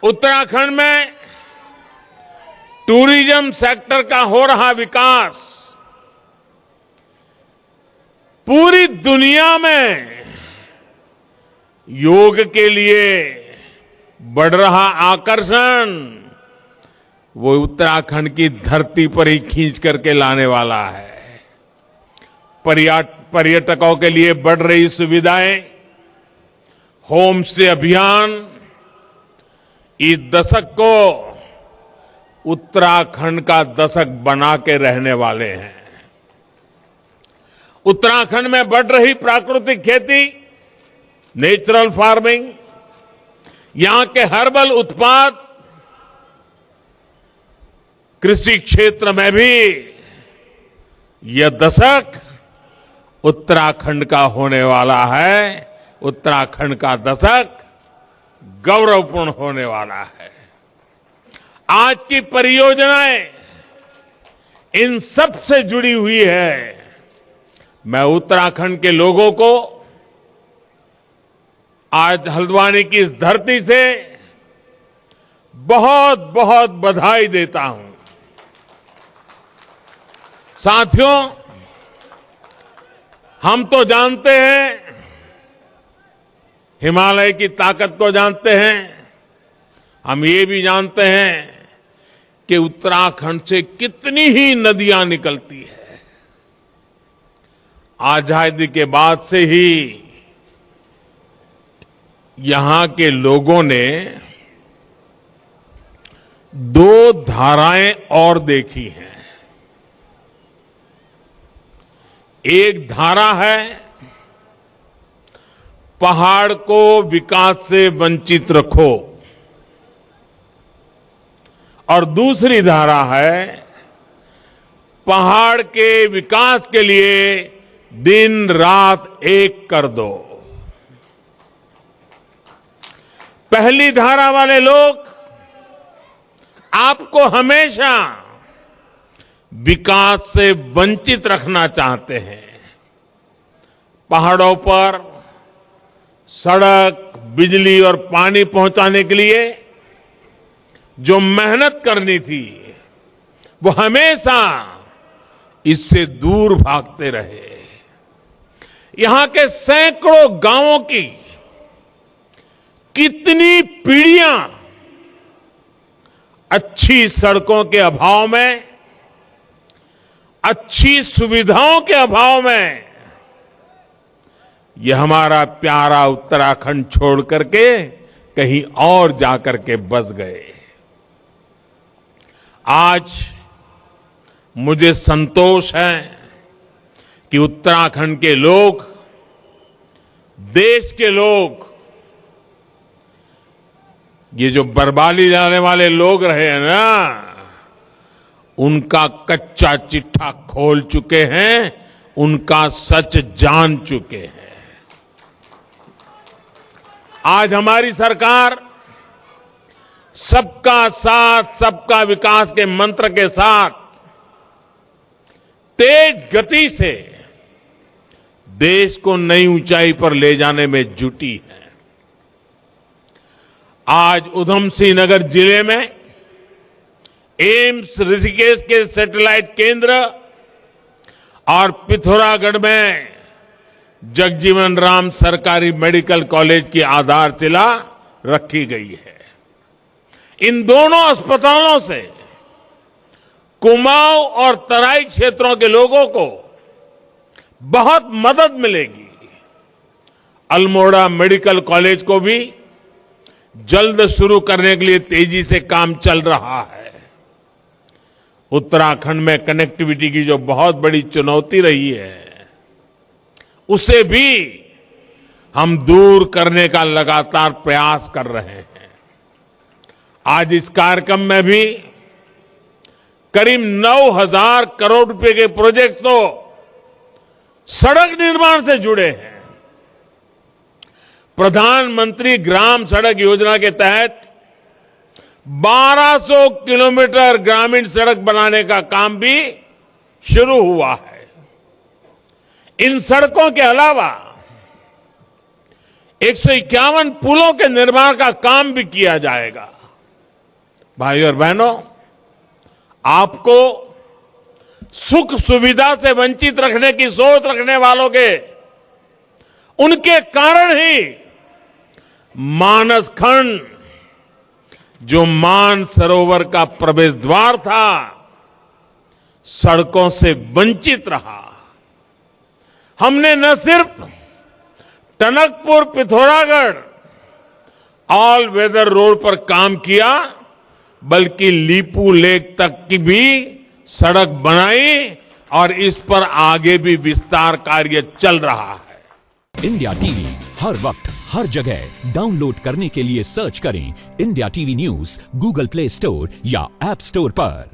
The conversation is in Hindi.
उत्तराखंड में टूरिज्म सेक्टर का हो रहा विकास पूरी दुनिया में योग के लिए बढ़ रहा आकर्षण वो उत्तराखंड की धरती पर ही खींच करके लाने वाला है। पर्यटकों के लिए बढ़ रही सुविधाएं, होम स्टे अभियान इस दशक को उत्तराखंड का दशक बना के रहने वाले हैं। उत्तराखंड में बढ़ रही प्राकृतिक खेती, नेचुरल फार्मिंग, यहां के हर्बल उत्पाद, कृषि क्षेत्र में भी यह दशक उत्तराखंड का होने वाला है। उत्तराखंड का दशक गौरवपूर्ण होने वाला है। आज की परियोजनाएं इन सब से जुड़ी हुई है। मैं उत्तराखंड के लोगों को आज हल्द्वानी की इस धरती से बहुत बहुत बधाई देता हूं। साथियों, हम तो जानते हैं, हिमालय की ताकत को जानते हैं, हम ये भी जानते हैं कि उत्तराखंड से कितनी ही नदियां निकलती है। आजादी के बाद से ही यहां के लोगों ने दो धाराएं और देखी हैं। एक धारा है पहाड़ को विकास से वंचित रखो और दूसरी धारा है पहाड़ के विकास के लिए दिन रात एक कर दो। पहली धारा वाले लोग आपको हमेशा विकास से वंचित रखना चाहते हैं। पहाड़ों पर सड़क, बिजली और पानी पहुंचाने के लिए जो मेहनत करनी थी वो हमेशा इससे दूर भागते रहे। यहां के सैकड़ों गांवों की कितनी पीढ़ियां अच्छी सड़कों के अभाव में, अच्छी सुविधाओं के अभाव में यह हमारा प्यारा उत्तराखंड छोड़ करके कहीं और जाकर के बस गए। आज मुझे संतोष है कि उत्तराखंड के लोग, देश के लोग, ये जो बर्बादी लाने वाले लोग रहे हैं ना, उनका कच्चा चिट्ठा खोल चुके हैं, उनका सच जान चुके हैं। आज हमारी सरकार सबका साथ, सबका विकास के मंत्र के साथ तेज गति से देश को नई ऊंचाई पर ले जाने में जुटी है। आज ऊधमसिंह नगर जिले में एम्स ऋषिकेश के सैटेलाइट केंद्र और पिथौरागढ़ में जगजीवन राम सरकारी मेडिकल कॉलेज की आधारशिला रखी गई है। इन दोनों अस्पतालों से कुमाऊं और तराई क्षेत्रों के लोगों को बहुत मदद मिलेगी। अल्मोड़ा मेडिकल कॉलेज को भी जल्द शुरू करने के लिए तेजी से काम चल रहा है। उत्तराखंड में कनेक्टिविटी की जो बहुत बड़ी चुनौती रही है, उसे भी हम दूर करने का लगातार प्रयास कर रहे हैं। आज इस कार्यक्रम में भी करीब 9,000 करोड़ रुपए के प्रोजेक्ट तो सड़क निर्माण से जुड़े हैं। प्रधानमंत्री ग्राम सड़क योजना के तहत 1200 किलोमीटर ग्रामीण सड़क बनाने का काम भी शुरू हुआ है। इन सड़कों के अलावा 151 पुलों के निर्माण का काम भी किया जाएगा। भाइयों और बहनों, आपको सुख सुविधा से वंचित रखने की सोच रखने वालों के उनके कारण ही मानस खंड, जो मान सरोवर का प्रवेश द्वार था, सड़कों से वंचित रहा। हमने न सिर्फ Tanakpur Pithoragarh all weather road पर काम किया, बल्कि लीपू लेक तक की भी सड़क बनाई और इस पर आगे भी विस्तार कार्य चल रहा है। इंडिया टीवी हर वक्त हर जगह डाउनलोड करने के लिए सर्च करें India TV news Google play store या ऐप स्टोर पर।